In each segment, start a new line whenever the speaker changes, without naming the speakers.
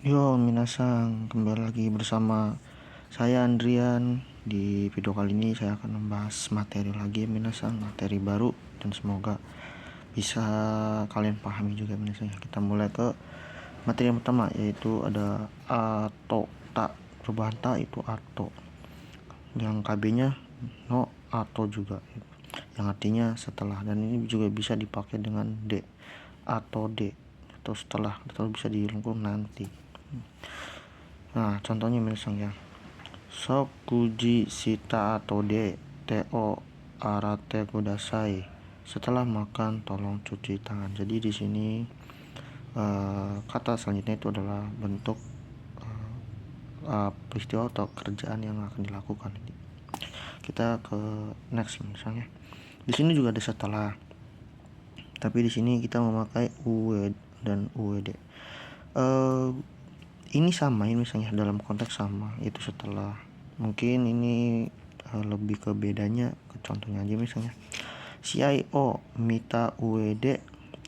Yo, minasang, kembali lagi bersama saya Andrian. Di video kali ini saya akan membahas materi lagi minasang, materi baru, dan semoga bisa kalian pahami juga minasang. Kita mulai ke materi yang pertama, yaitu ada atau tak. Perubahan tak itu atau, yang KB-nya no atau juga, yang artinya setelah, dan ini juga bisa dipakai dengan D atau D atau setelah, atau bisa dilengkung nanti. Nah, contohnya misalnya Sokuji sita atau de teo arate kudasai. Setelah makan tolong cuci tangan. Jadi di sini kata selanjutnya itu adalah bentuk peristiwa atau kerjaan yang akan dilakukan. Kita ke next misalnya. Di sini juga ada setelah. Tapi di sini kita memakai ued dan ued. Ini sama ini misalnya dalam konteks sama, itu setelah. Mungkin ini lebih ke bedanya ke contohnya aja misalnya. CIO mita ued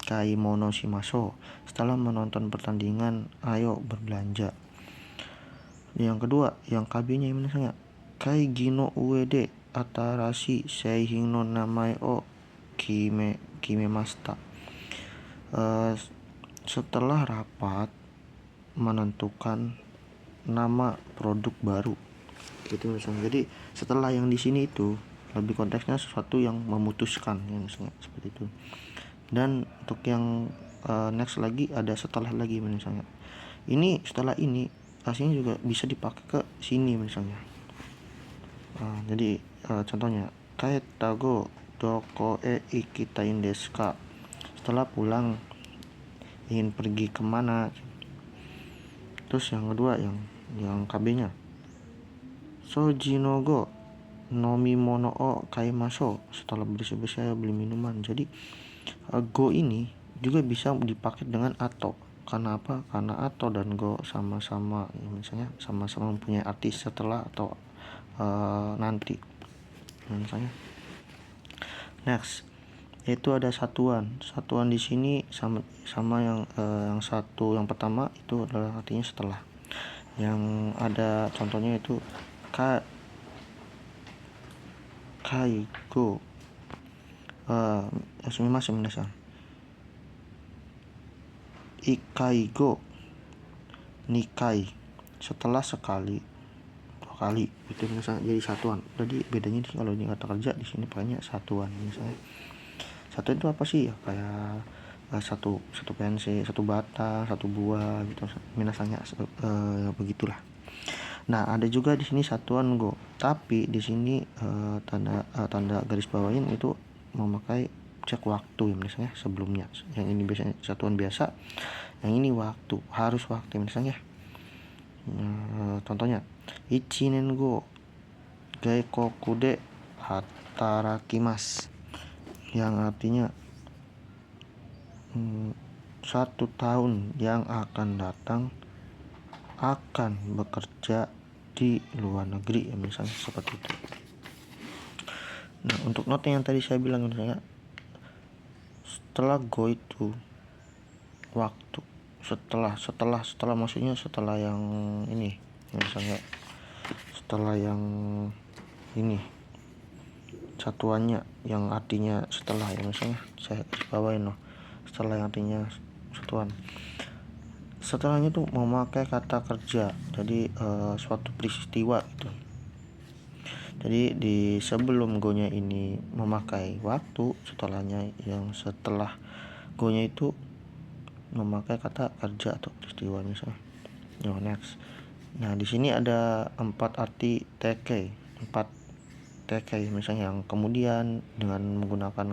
kai mono shimaso. Setelah menonton pertandingan, ayo berbelanja. Yang kedua, yang KB-nya misalnya kai gino ued atarashi seihin no namae o kimemashita. Setelah rapat menentukan nama produk baru gitu misalnya. Jadi setelah yang di sini itu lebih konteksnya sesuatu yang memutuskan ya, misalnya seperti itu. Dan untuk yang next lagi ada setelah lagi misalnya. Ini setelah ini aslinya juga bisa dipakai ke sini misalnya. Jadi contohnya kaetago doko ikitain desu ka. Setelah pulang ingin pergi kemana. Terus yang kedua yang KB-nya soji no go nomimono o kaimaso. Setelah bersih-bersih ayo beli minuman. Jadi go ini juga bisa dipakai dengan atau. Karena apa? Karena atau dan go sama-sama ya, misalnya sama-sama mempunyai arti setelah atau nanti. Misalnya next, yaitu ada satuan di sini sama yang satu yang pertama itu adalah artinya setelah. Yang ada contohnya itu kaigo sumimasen minasan ikaigo nikai. Setelah sekali, dua kali itu misalnya jadi satuan. Jadi bedanya kalau ini kata kerja di sini pakainya satuan. Misalnya satu itu apa sih ya, kayak satu pensil, satu batang, satu buah gitu minasanya begitulah. Nah, ada juga di sini satuan go, tapi di sini tanda garis bawahin itu memakai cek waktu ya misalnya sebelumnya. Yang ini biasanya satuan biasa, yang ini waktu, harus waktu misalnya. Contohnya ichinen go gaikoku de hatarakimasu, yang artinya 1 tahun yang akan datang akan bekerja di luar negeri ya misalnya seperti itu. Nah, untuk note yang tadi saya bilang misalnya setelah go itu waktu, setelah maksudnya setelah yang ini misalnya, setelah yang ini satuannya yang artinya setelah ya misalnya saya bawain loh, setelah yang artinya satuan. Setelahnya tuh memakai kata kerja, jadi suatu peristiwa itu. Jadi di sebelum go-nya ini memakai waktu, setelahnya yang setelah go-nya itu memakai kata kerja atau peristiwa misalnya. Next. Nah, di sini ada 4 arti TK, 4 TK misalnya yang kemudian dengan menggunakan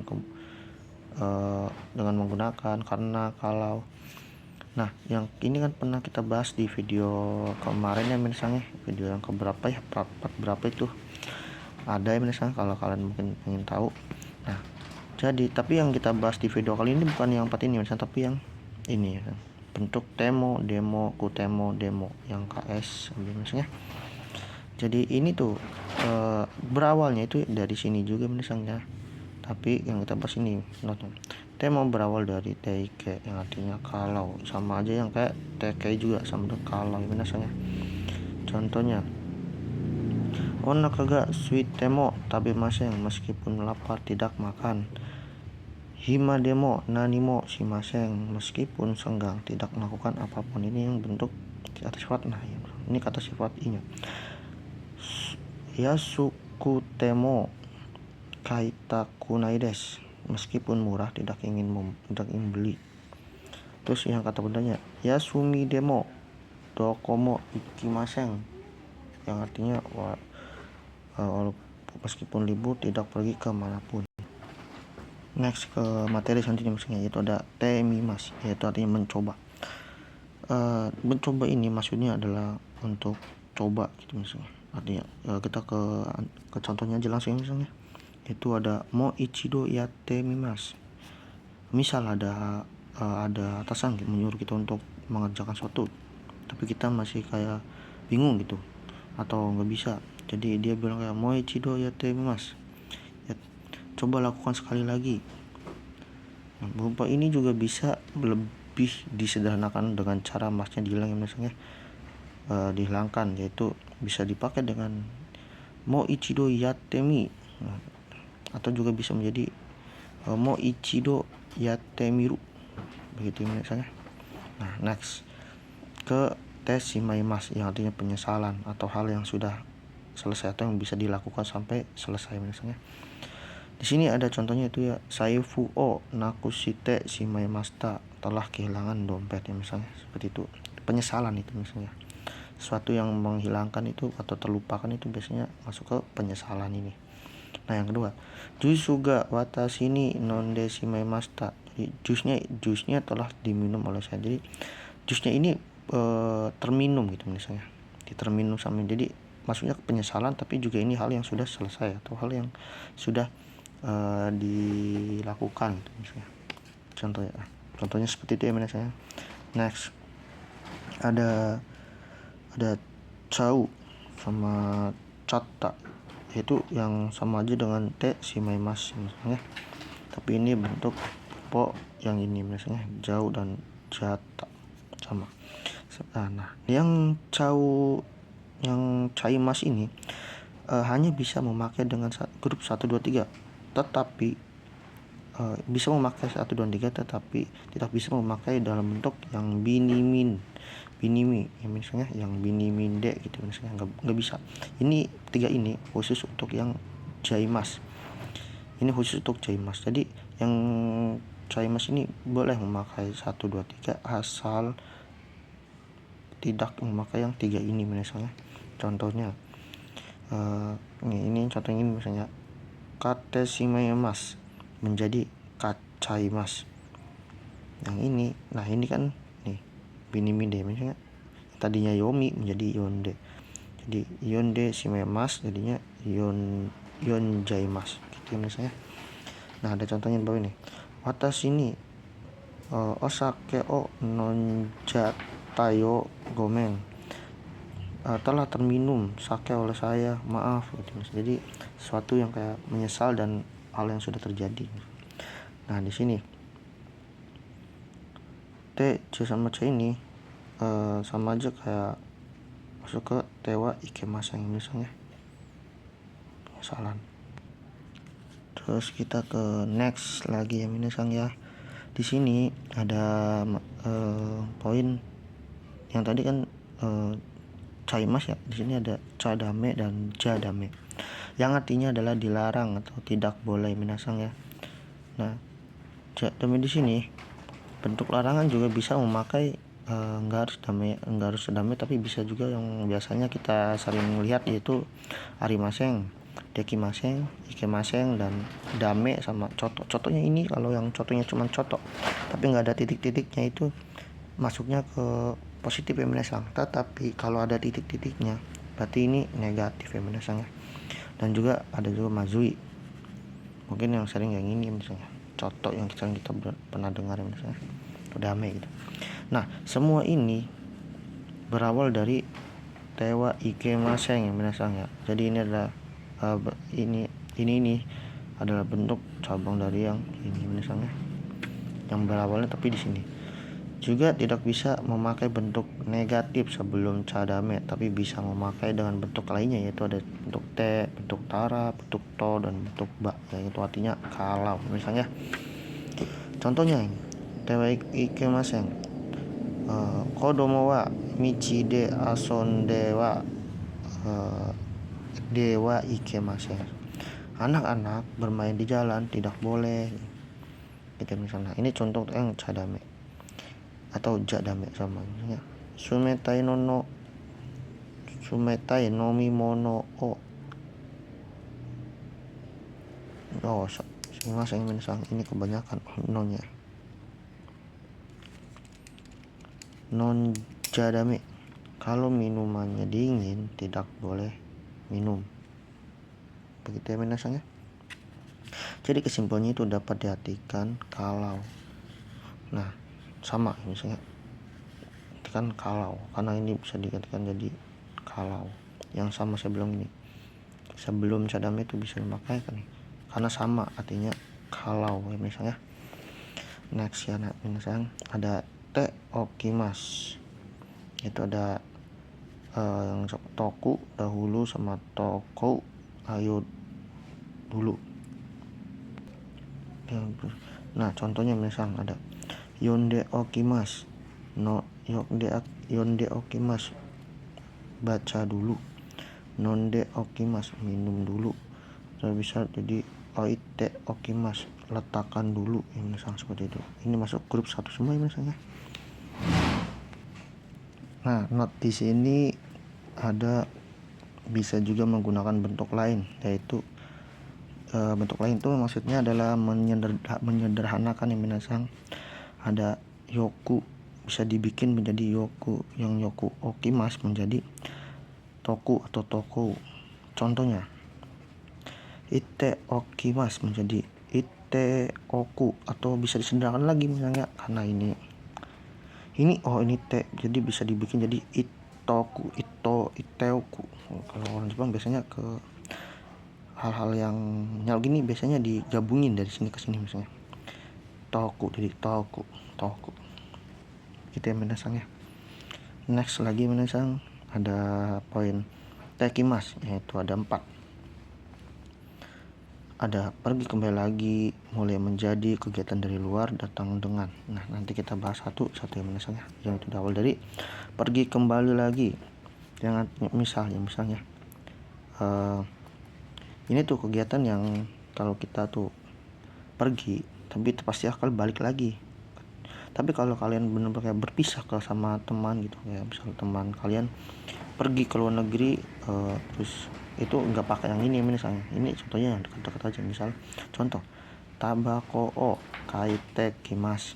karena, kalau. Nah, yang ini kan pernah kita bahas di video kemarin ya misalnya, video yang keberapa ya, part berapa itu ada ya misalnya kalau kalian mungkin ingin tahu. Nah, jadi tapi yang kita bahas di video kali ini bukan yang 4 ini misalnya, tapi yang ini ya, bentuk demo, kutemo, demo yang KS misalnya. Jadi ini tuh berawalnya itu dari sini juga misalnya, tapi yang kita bahas ini Temo berawal dari teike yang artinya kalau, sama aja yang kayak teke juga sama dengan kalau minasan ya. Contohnya, onakaga sweet temo tabe maseng, meskipun lapar tidak makan. Hima demo nanimo shimaseng, meskipun senggang tidak melakukan apapun. Ini yang bentuk kata sifat nah ya. Ini kata sifat inya. Yasuku temo kaita kunai des, meskipun murah tidak ingin beli. Terus yang kata bundanya, yasumi demo dokomo ikimaseng, yang artinya meskipun libur tidak pergi kemanapun. Next ke materi selanjutnya misalnya, yaitu ada temimas, yaitu artinya mencoba. Mencoba ini maksudnya adalah untuk coba gitu misalnya. Artinya kita ke contohnya aja langsung misalnya. Itu ada mo ichido yatte mimas. Misal ada atasan gitu, menyuruh kita untuk mengerjakan sesuatu, tapi kita masih kayak bingung gitu atau nggak bisa. Jadi dia bilang kayak mo ichido yatte mimas, ya, coba lakukan sekali lagi. Nah, berupa ini juga bisa lebih disederhanakan dengan cara masnya dihilangin misalnya, dihilangkan, yaitu bisa dipakai dengan mo ichido yatte mi, atau juga bisa menjadi mo ichido yatte miru, begitu misalnya. Nah, next ke tes shimaimas, yang artinya penyesalan atau hal yang sudah selesai atau yang bisa dilakukan sampai selesai misalnya. Di sini ada contohnya itu ya, saifu o nakushite shimaimashita, telah kehilangan dompet ya misalnya, seperti itu. Penyesalan itu misalnya. Sesuatu yang menghilangkan itu atau terlupakan itu biasanya masuk ke penyesalan ini. Nah, yang kedua, jusu ga watashi ni nonde shimaimashita. Jadi jusnya telah diminum oleh saya. Jadi jusnya ini terminum gitu misalnya. Terminum sama, jadi maksudnya penyesalan, tapi juga ini hal yang sudah selesai atau hal yang sudah dilakukan gitu misalnya. Contohnya seperti itu ya misalnya. Next ada cau sama cata, yaitu yang sama aja dengan te shimaimas misalnya, tapi ini bentuk po yang ini misalnya jauh dan jata sama. Nah, yang caimas ini hanya bisa memakai dengan grup 1, 2, 3, tetapi bisa memakai 1, 2, 3, tetapi tidak bisa memakai dalam bentuk yang binimi ya misalnya, yang binimin de gitu misalnya, nggak bisa. Ini 3 ini khusus untuk yang jaimas. Ini khusus untuk jaimas. Jadi yang jaimas ini boleh memakai 1, 2, 3 asal tidak memakai yang 3 ini misalnya. Contohnya ini contohnya ini misalnya, kate shimaimas menjadi kacaimas. Yang ini, nah ini kan nih binimide misalnya, tadinya yomi menjadi yonde. Jadi yonde shimaimas jadinya yonjaimas gitu misalnya. Nah, ada contohnya di bawah ini. Watashi ni osake o nonjatayo gomen. Telah terminum sake oleh saya, maaf gitu. Jadi sesuatu yang kayak menyesal dan hal yang sudah terjadi. Nah, di sini te c sama c ini sama aja kayak masuk ke tewa ikemaseng misalnya, penyesalan. Terus kita ke next lagi ya minasang ya. Di sini ada poin yang tadi kan caimas ya. Di sini ada cadame dan jadame, yang artinya adalah dilarang atau tidak boleh minasang ya. Nah, jadame di sini bentuk larangan juga bisa memakai nggak harus damai, tapi bisa juga yang biasanya kita sering lihat, yaitu arimaseng, dekimaseng, ikemaseng, dan dame sama coto. Cotonya ini kalau yang cotonya cuma coto tapi nggak ada titik-titiknya itu masuknya ke positif ya minasang. Tetapi kalau ada titik-titiknya berarti ini negatif ya minasang ya. Dan juga ada juga mazui, mungkin yang sering yang ini misalnya coto yang kita pernah dengar misalnya dame gitu. Nah, semua ini berawal dari tewa ikemaseng yang minasang ya. Jadi ini adalah ini adalah bentuk cabang dari yang ini minasang ya. yang berawalnya tapi di sini. Juga tidak bisa memakai bentuk negatif sebelum cadame, tapi bisa memakai dengan bentuk lainnya, yaitu ada bentuk te, bentuk tara, bentuk to, dan bentuk ba, yaitu artinya kalau. Misalnya contohnya ini, tewa ikemasen, kodomo wa michi de asonde wa dewa ikemasen. Anak-anak bermain di jalan tidak boleh. Gitu misalnya. Ini contoh yang cadame atau jadame sama ya. Sumetai nomi mono o saya menang, ini kebanyakan nonnya. Non jadame, kalau minumannya dingin tidak boleh minum. Begitu ya menasangnya. Jadi kesimpulannya itu dapat diartikan kalau. Nah, sama misalnya kan kalau, karena ini bisa dikatakan jadi kalau yang sama saya bilang ini sebelum cadame itu bisa dipakai kan, karena sama artinya kalau ya misalnya. Next ya, misalnya ada te okimas, itu ada yang toku dahulu sama toko ayo dulu. Nah contohnya misalnya ada yonde okimas, yonde okimas baca dulu, nonde okimas minum dulu. Terus bisa jadi oite okimas letakkan dulu, ya misalnya seperti itu. Ini masuk grup satu semua ya misalnya. Nah not di sini ada bisa juga menggunakan bentuk lain, yaitu bentuk lain itu maksudnya adalah menyederhanakan ya minasang. Ada yoku bisa dibikin menjadi yoku, yang yoku okimas menjadi toku atau toko. Contohnya ite okimas menjadi ite oku, atau bisa disederhanakan lagi misalnya karena ini te, jadi bisa dibikin jadi itoku, iteoku. Kalau orang Jepang biasanya ke hal-hal yang nyal gini biasanya digabungin dari sini ke sini, misalnya toku jadi toku gitu ya menasang ya. Next lagi menasang ada poin tekimas, yaitu ada 4. Ada pergi kembali lagi, mulai menjadi, kegiatan dari luar, datang dengan. Nah nanti kita bahas satu ya menasang ya. Yang itu awal dari pergi kembali lagi, jangan misalnya ini tuh kegiatan yang kalau kita tuh pergi tapi pasti akan balik lagi. Tapi kalau kalian benar-benar kayak berpisah sama teman gitu, ya misal teman kalian pergi ke luar negeri, terus itu nggak pakai yang ini misalnya. Ini contohnya yang dekat-dekat aja, misal contoh tabako o kaite kimas,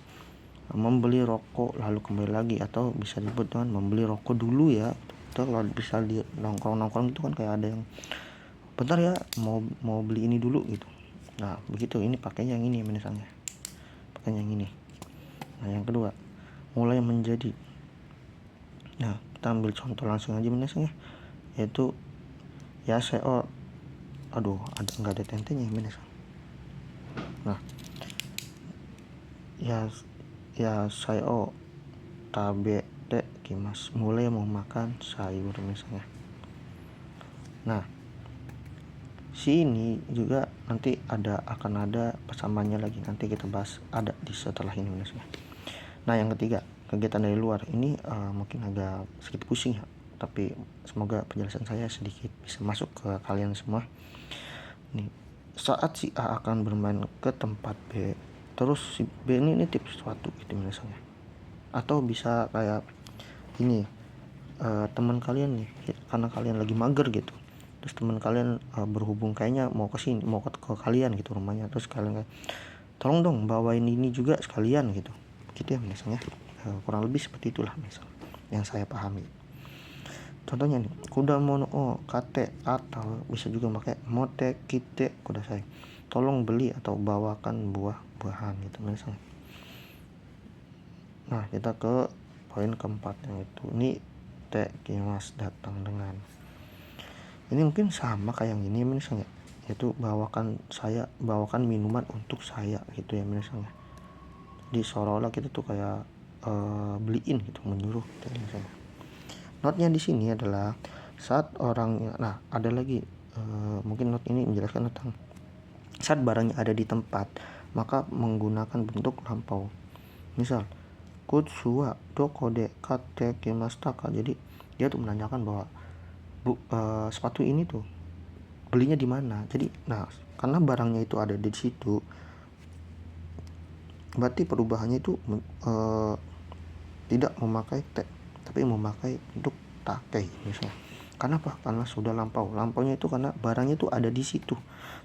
membeli rokok lalu kembali lagi, atau bisa disebut dengan membeli rokok dulu ya. Itu kalau bisa di nongkrong itu kan kayak ada yang bentar ya mau beli ini dulu gitu. Nah begitu, ini pakainya yang ini misalnya, pakainya yang ini. Nah yang kedua mulai menjadi. Nah kita ambil contoh langsung aja misalnya, yaitu ya saya nggak ada tentenya misalnya. Nah ya saya tabe de kimas, mulai mau makan sayur misalnya. Nah sini juga nanti akan ada persamaannya lagi, nanti kita bahas ada di setelah ini misalnya. Nah yang ketiga kegiatan dari luar ini mungkin agak sedikit pusing ya, tapi semoga penjelasan saya sedikit bisa masuk ke kalian semua. Nih, saat si A akan bermain ke tempat B, terus si B ini nitip sesuatu gitu misalnya. Atau bisa kayak ini, teman kalian nih, karena kalian lagi mager gitu, terus teman kalian berhubung kayaknya mau ke sini, mau ke kalian gitu rumahnya, terus kalian kayak tolong dong bawain ini juga sekalian gitu ya misalnya. Kurang lebih seperti itulah misal yang saya pahami. Contohnya nih, kuda mono o kate, atau bisa juga pakai mote kite kudasai, tolong beli atau bawakan buah-buahan gitu misalnya. Nah kita ke poin keempat, yang itu ini te kimas, datang dengan. Ini mungkin sama kayak yang ini misalnya, yaitu bawakan minuman untuk saya gitu ya misalnya. Jadi seolah-olah kita tuh kayak beliin gitu, menyuruh gitu misalnya. Notnya di sini adalah saat orang, nah ada lagi mungkin not ini menjelaskan tentang saat barangnya ada di tempat maka menggunakan bentuk lampau. Misal kutsua dokode kate kimastaka, jadi dia tuh menanyakan bahwa sepatu ini tuh belinya di mana. Jadi nah karena barangnya itu ada di situ, berarti perubahannya itu tidak memakai te tapi memakai bentuk take misalnya. Karena apa? Karena sudah lampaunya itu karena barangnya itu ada di situ,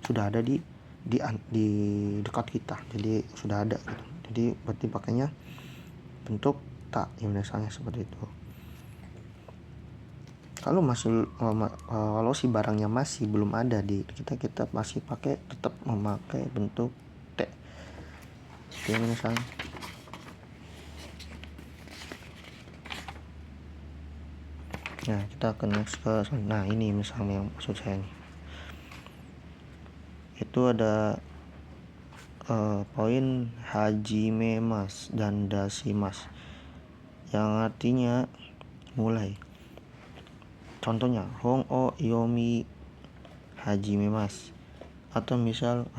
sudah ada di dekat kita, jadi sudah ada gitu. Jadi berarti pakainya bentuk tak ya, misalnya seperti itu. Kalau masih kalau si barangnya masih belum ada di kita masih tetap memakai bentuk te. Oke, misalnya nah kita akan next ke nah ini misalnya yang maksud saya nih, itu ada poin hajime mas dan dasimas yang artinya mulai. Contohnya hong o yomi hajime mas, atau misal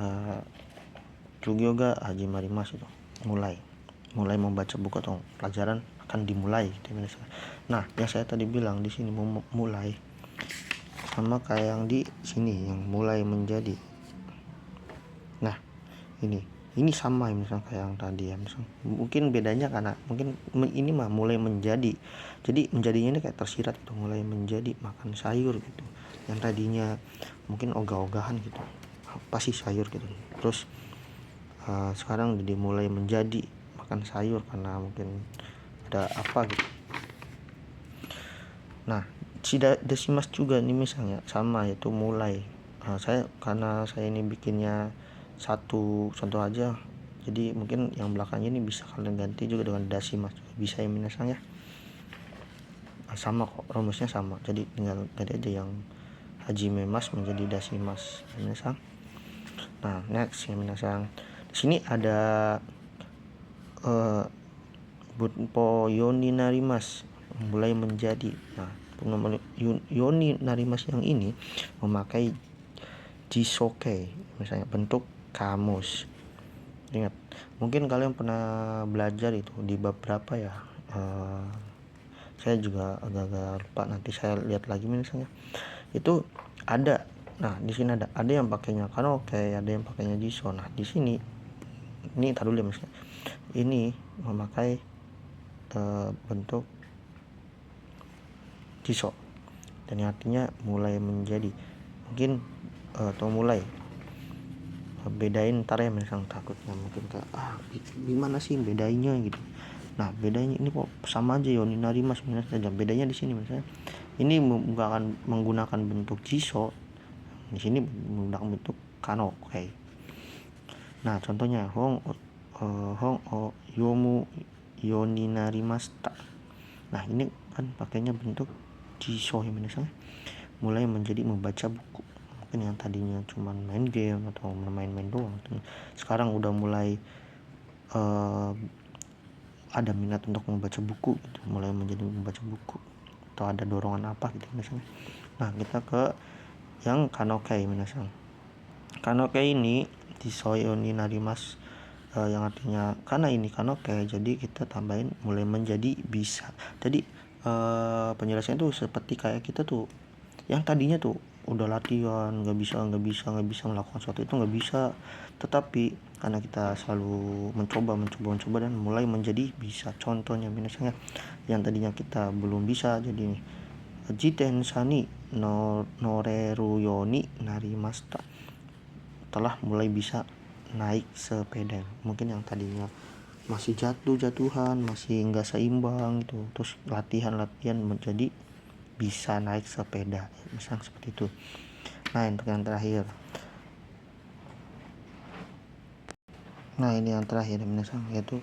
Jugyo ga hajimarimasu itu mulai membaca buku atau pelajaran akan dimulai gitu misalnya. Nah yang saya tadi bilang di sini mulai sama kayak yang di sini yang mulai menjadi. Nah ini sama misalnya kayak yang tadi ya, misalnya mungkin bedanya karena mungkin ini mah mulai menjadi, jadi menjadinya ini kayak tersirat gitu, mulai menjadi makan sayur gitu. Yang tadinya mungkin ogah-ogahan gitu pasti sayur gitu, terus sekarang jadi mulai menjadi makan sayur karena mungkin ada apa gitu. Nah si dasimas juga nih misalnya sama, yaitu mulai. Karena saya ini bikinnya satu contoh aja, jadi mungkin yang belakangnya ini bisa kalian ganti juga dengan dasimas, bisa ya misalnya. Sama kok rumusnya sama, jadi tinggal ganti aja yang hajime mas menjadi dasimas minasang. Nah next ya minasang, di sini ada bunpo yoni narimas mulai menjadi. Nah yoni narimas yang ini memakai jisoke misalnya bentuk kamus. Ingat, mungkin kalian pernah belajar itu di bab berapa ya, saya juga agak-agak lupa, nanti saya lihat lagi misalnya. Itu ada, nah di sini ada yang pakainya kanoke, ada yang pakainya jiso. Nah di sini ini taruh dulu misalnya, ini memakai bentuk jiso dan artinya mulai menjadi. Mungkin atau mulai bedain ntar ya misalnya, takutnya mungkin kayak gimana sih bedainya gitu. Nah bedanya ini kok sama aja yoni narimas saja, bedanya di sini misalnya ini menggunakan bentuk jiso, di sini menggunakan bentuk kano kayak. Nah contohnya hong o yomu yoni narimasta. Nah ini kan pakainya bentuk jiso ya misalnya, mulai menjadi membaca buku. Mungkin yang tadinya cuma main game atau main-main doang, sekarang udah mulai ada minat untuk membaca buku gitu, mulai menjadi membaca buku atau ada dorongan apa gitu misalnya. Nah kita ke yang kanoke misalnya. Kanoke ini disoyoni narimas, yang artinya karena ini kanoke, jadi kita tambahin mulai menjadi bisa. Jadi penjelasannya tuh seperti kayak kita tuh yang tadinya tuh udah latihan nggak bisa melakukan sesuatu itu nggak bisa, tetapi karena kita selalu mencoba dan mulai menjadi bisa. Contohnya misalnya yang tadinya kita belum bisa, jadi jiten sani noreru yoni narimasta, telah mulai bisa naik sepeda. Mungkin yang tadinya masih jatuhan, masih nggak seimbang gitu, terus latihan menjadi bisa naik sepeda misalnya seperti itu. Nah untuk yang terakhir, ini yang terakhir misalnya, yaitu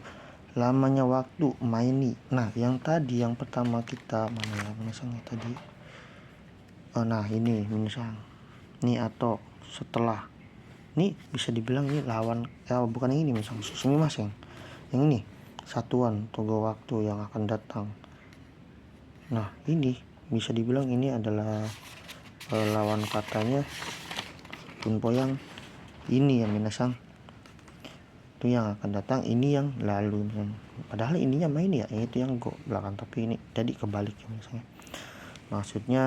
lamanya waktu maini. Nah yang tadi yang pertama kita mana ya misalnya tadi, nah ini misalnya ini atau setelah ini bisa dibilang ini lawan bukan yang ini misalnya sumimasen. Yang ini satuan tunggu waktu yang akan datang. Nah ini bisa dibilang ini adalah lawan katanya bunpo yang ini ya minasang, itu yang akan datang, ini yang lalu. Padahal ininya main ya, itu yang go belakang, tapi ini jadi kebalik ya misalnya. Maksudnya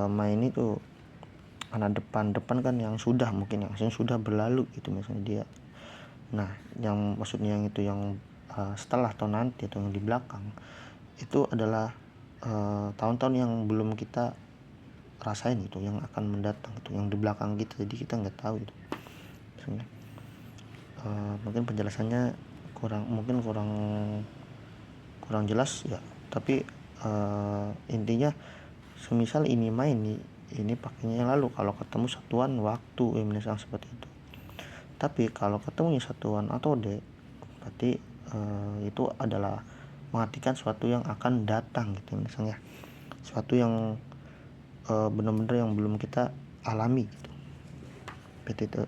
main itu karena depan kan yang sudah, mungkin yang sudah berlalu gitu misalnya dia. Nah yang maksudnya yang itu yang setelah atau nanti atau yang di belakang itu adalah tahun-tahun yang belum kita rasain gitu, yang akan mendatang itu yang di belakang kita, jadi kita nggak tahu itu misalnya. Mungkin penjelasannya kurang jelas ya, tapi intinya semisal ini main ini pakainya yang lalu kalau ketemu satuan waktu ya misalnya seperti itu. Tapi kalau ketemu satuan atau D berarti itu adalah mengartikan suatu yang akan datang gitu misalnya, suatu yang benar-benar yang belum kita alami gitu.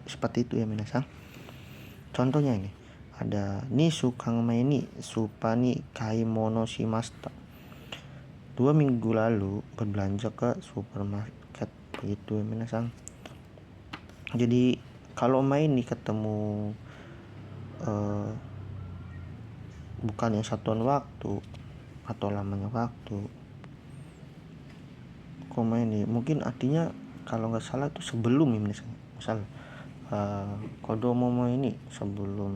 Seperti itu ya minasang. Contohnya ini ada ni sukang maini supani kaimono shimashita. 2 minggu lalu berbelanja ke supermarket, begitu ya minasang. Jadi kalau main nih ketemu bukan yang satuan waktu atau lamanya waktu, kok main nih mungkin artinya kalau nggak salah itu sebelum ya misal kodomo ini sebelum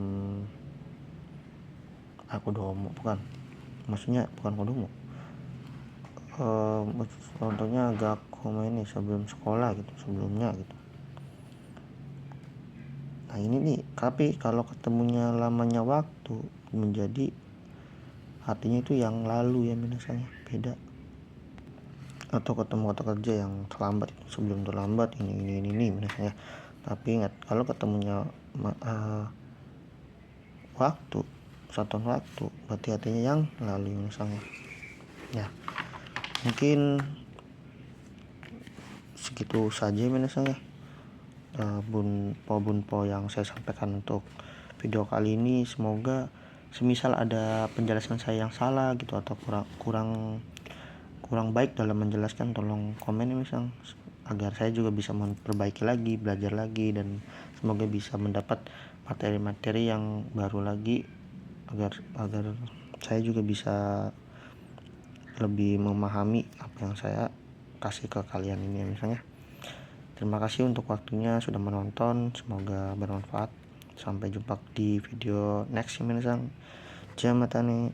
kodomo bukan, maksudnya bukan kodomo, contohnya gakko ini sebelum sekolah gitu, sebelumnya gitu. Nah ini nih, tapi kalau ketemunya lamanya waktu menjadi artinya itu yang lalu ya minasanya, beda. Atau ketemu kata kerja yang terlambat, sebelum terlambat ini minasanya. Tapi ingat kalau ketemunya waktu, satuan waktu, berarti artinya yang lalu misalnya. Ya mungkin segitu saja misalnya bunpo yang saya sampaikan untuk video kali ini. Semoga semisal ada penjelasan saya yang salah gitu atau kurang baik dalam menjelaskan, tolong komen ya misal, agar saya juga bisa memperbaiki lagi, belajar lagi, dan semoga bisa mendapat materi-materi yang baru lagi agar saya juga bisa lebih memahami apa yang saya kasih ke kalian ini misalnya. Terima kasih untuk waktunya sudah menonton, semoga bermanfaat. Sampai jumpa di video next ya minasang. Jamatane.